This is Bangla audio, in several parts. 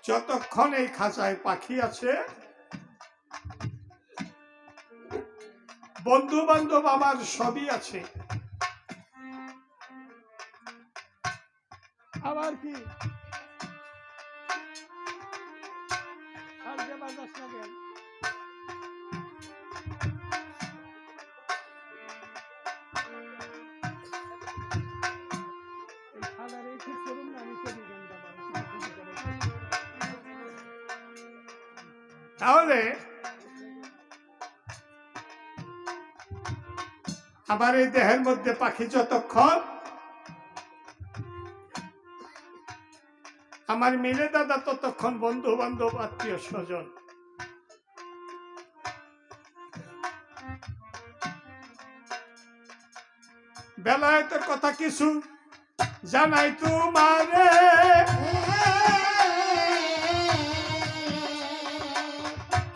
যতক্ষণ এই খাঁচায় পাখি আছে, বন্ধু বান্ধব আমার সবই আছে। আবার কি তাহলে আমার এই দেহের মধ্যে পাখি যতক্ষণ, আমার মিলে দাদা ততক্ষণ বন্ধু বান্ধব আত্মীয় স্বজন। বেলায়েতের কথা কিছু জানাই তোমারে,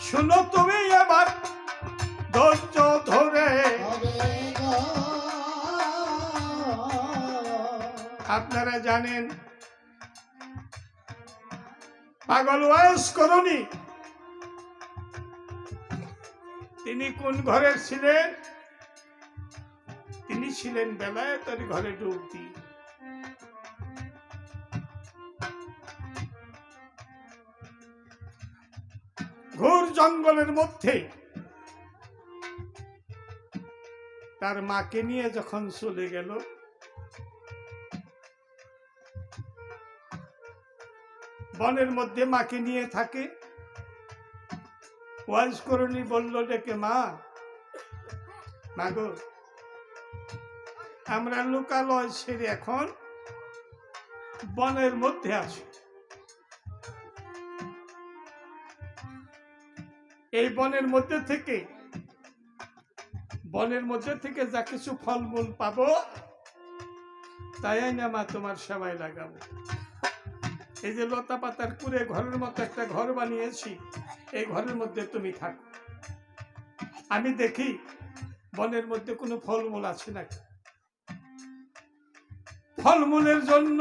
শুনো তুমি এবার ধৈর্য ধরে। আপনারা জানেন পাগল ওয়াইস করণী তিনি কোন ঘরের ছিলেন? তিনি ছিলেন বেলায়েতের ঘরে ডুব দিয়ে। ঘোর জঙ্গলের মধ্যে তার মাকে নিয়ে যখন চলে গেল, বনের মধ্যে মাকে নিয়ে থাকে। ওয়াইজ করণী বলল ডেকে, মা গো, আমরা লোকালয় ছেড়ে এখন বনের মধ্যে আছি। এই বনের মধ্যে থেকে যা কিছু ফলমূল পাবো তাই না মা তোমার সেবায় লাগাবো। এই যে লতা পাতার কুড়ে ঘরের মতো একটা ঘর বানিয়েছি, এই ঘরের মধ্যে তুমি থাকো, আমি দেখি বনের মধ্যে কোনো ফলমূল আছে নাকি। ফলমূলের জন্য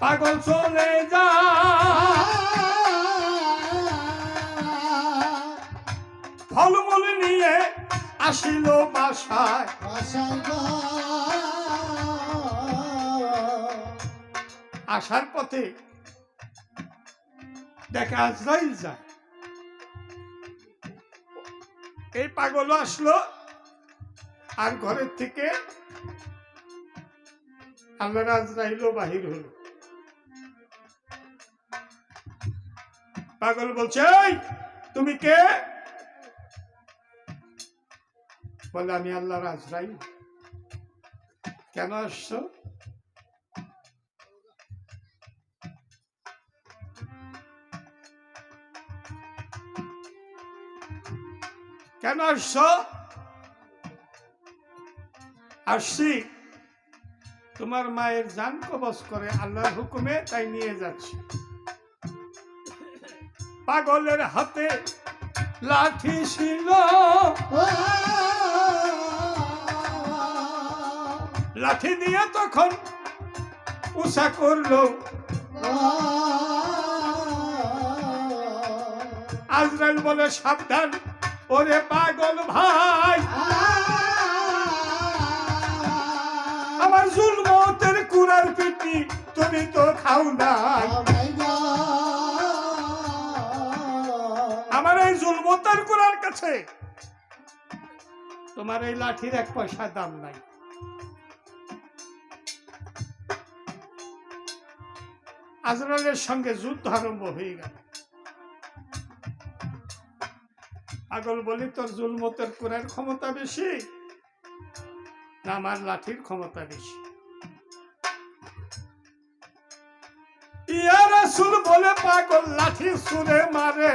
পাগল চলে যা, ফলমূল নিয়ে আসিল বাসায়। আসার পথে দেখে আজরাইল যায়। এই পাগল আসলো আর ঘরের থেকে আল্লাহর আজরাইলও বাহির হলো। পাগল বলছে, এই তুমি কে? বলে, আমি আল্লাহর আজরাইল। কেন আসছো? কেন আসছো? আসছি তোমার মায়ের জান কবজ করে আল্লাহর হুকুমে, তাই নিয়ে যাচ্ছি। পাগলের হাতে লাঠি ছিল, লাঠি দিয়ে তখন উষা করলো। আজরাইল বলে, সাবধান ওরে পাগল ভাই, আমার জুলমতের কুড়ার পেটি তুমি তো খাও নাই। আমার এই জুলমতের কুড়ার কাছে তোমার এই লাঠির এক পয়সা দাম নাই। আজরাইলের সঙ্গে যুদ্ধ আরম্ভ হয়ে গেল। পাগল বলি, তোর জুলমতের কুড়ার ক্ষমতা বেশি না আমার লাঠির ক্ষমতা বেশি? ইয়া রাসূল বলে, পাগল লাঠি ছুঁড়ে মারে,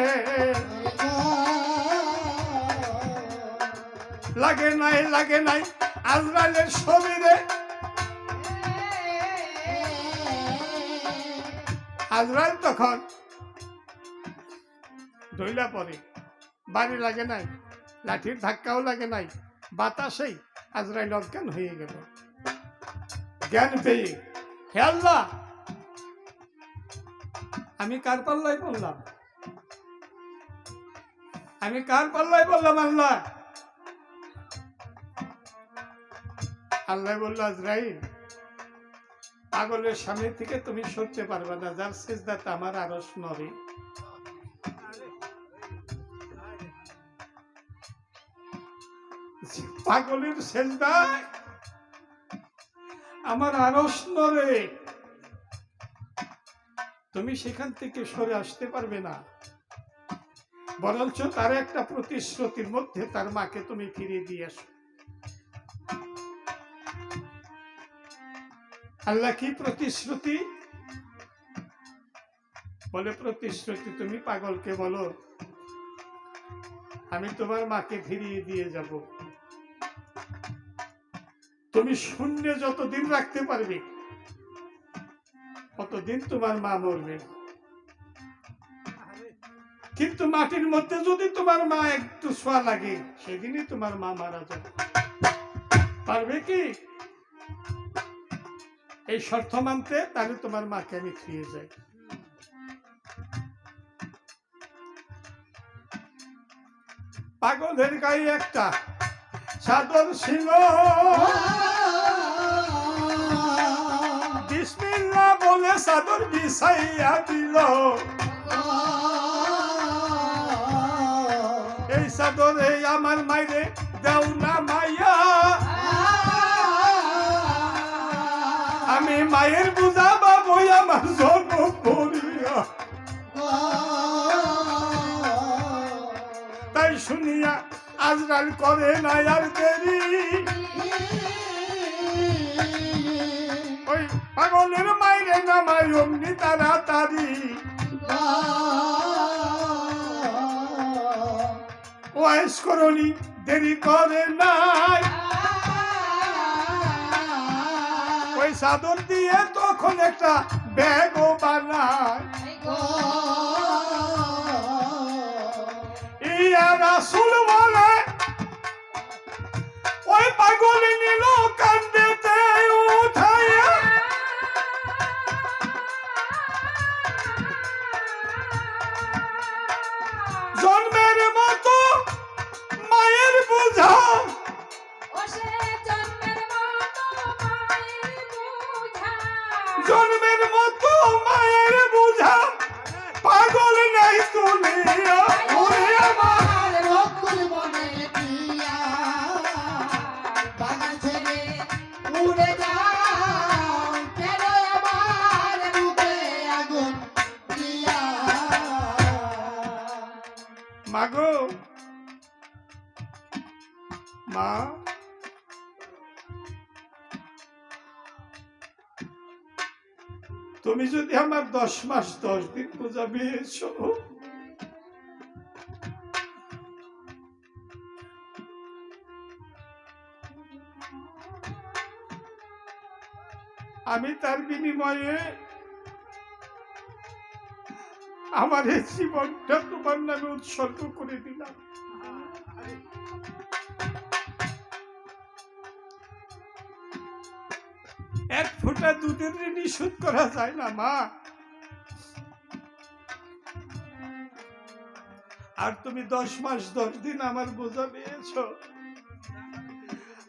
লাগে নাই আজরাইলের শরীরে। আজরাইল তখন ধইলা পড়ে, বাড়ি লাগে নাই, লাঠির ধাক্কাও লাগে নাই, বাতাসেই আজরাইল অজ্ঞান হয়ে গেল। জ্ঞান পেয়ে, হে আল্লাহ, আমি কার পাল্লায় বললাম? আমি কার পাল্লায় বললাম? আল্লাহ। আল্লাহ বলল, আজরাইল, পাগলের সামনে থেকে তুমি সরতে পারবে না, যার সিজদাতে আমার আরশ নড়ে। পাগলের সিজদায় আমার আরশ নড়ে, তুমি সেখান থেকে সরে আসতে পারবে না। বরঞ্চ তার একটা প্রতিশ্রুতির মধ্যে তার মাকে তুমি ফিরিয়ে দিয়ে আসো। আল্লাহ কি প্রতিশ্রুতি? বলে, প্রতিশ্রুতি তুমি পাগলকে বলো আমি তোমার মাকে ফিরিয়ে দিয়ে যাব। তুমি শূন্যে যতদিন রাখতে পারবে ততদিন তোমার মা মরবে। কিন্তু মাটির মধ্যে যদি তোমার মা একটু ছোঁয়া লাগে, সেদিনই তোমার মা মারা যাবে। পারবে কি এই শর্ত মানতে? তাহলে তোমার মাকে আমি ফিরিয়ে যাই। পাগলের গায়ে একটা চাদর ছিল, বিসমিল্লাহ বলে চাদর বিছাইয়া দিল। এই চাদরে আমার মাইরে দেও না মাইয়া, আমি মায়ের বুঝা বাবু আমার জন্ম করিয়া। তাই শুনিয়া আজরাইল করে না আর দেরি, ওই পাগলের মাইরে নামাই অমনি তাড়াতাড়ি। ওয়াইস করনি, দেরি করে নাই, ওই চাদর দিয়ে তখন একটা ব্যাগও বানায়। ইয়া রাসূল বলে, ওই পাগল নিল কান্দেতে উঠাইয়া, জন্মের মতো মায়ের বোঝা, জন্মের মতো মায়ের বোঝা, পাগল নাই তুমি মাগো। মা, তুমি যদি আমার 10 মাস 10 দিন পূজা পেয়েছ, আমি তার বিনিময়ে আমার এই জীবনটা তোমার নামে উৎসর্গ করে দিলাম। এক ফোঁটা দুধের ঋণ শোধ করা যায় না মা। আর তুমি 10 মাস 10 দিন আমার বোঝা পেয়েছ,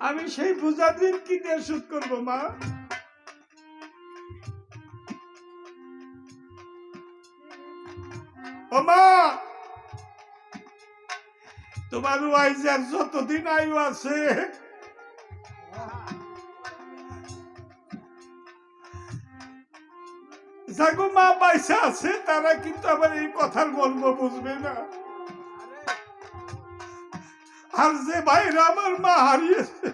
আমি সেই বোঝা দিন কি দিয়ে শোধ করবো মা? ও মা, তোমার ওয়াইজার যতদিন আয়ু আছে, যাগো মা পয়সা আছে, তারা কিন্তু আবার এই কথার মর্ম বুঝবে না। আর যে ভাইরা আমার মা হারিয়েছে,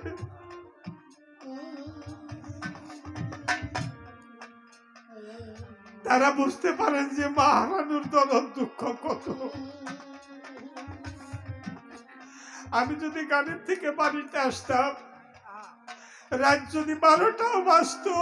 তারা বুঝতে পারেন যে মা হারানোর দরদ দুঃখ কত। আমি যদি গাড়ির থেকে বাড়িতে আসতাম, রাত যদি 12টাও বাজতো,